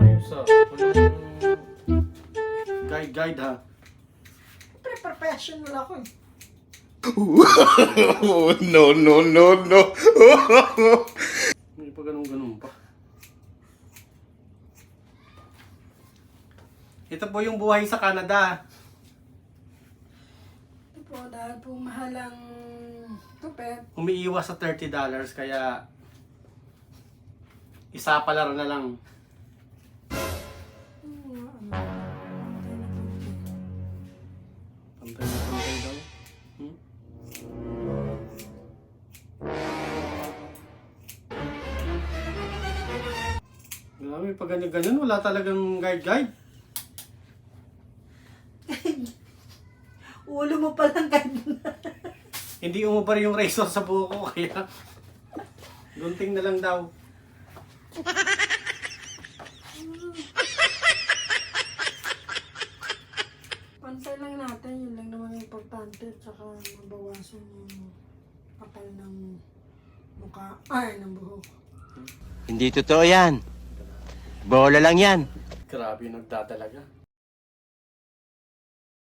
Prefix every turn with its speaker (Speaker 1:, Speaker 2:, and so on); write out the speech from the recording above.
Speaker 1: Ayos ah. Guide ha.
Speaker 2: Professional ako eh.
Speaker 3: No, no, no, no.
Speaker 1: Hindi pa ganun pa. Ito po yung buhay sa Canada.
Speaker 2: Ito po, dahil po mahal ang tupet.
Speaker 1: Umiiwas sa $30 kaya isa palaro na lang. Pantay na pantay daw. Hmm? Grabe, pag ganyan, wala talagang guide.
Speaker 2: Ulo mo palang ganyan.
Speaker 1: Hindi umubar yung razor sa buhok ko, kaya gunting na lang daw.
Speaker 2: Pantay lang natin, yun lang naman yung importante. Tsaka mabawasan yung kapal ng mukha, ng buhok.
Speaker 4: Hindi totoo yan. Bola lang yan.
Speaker 1: Grabe, nagdadalaga.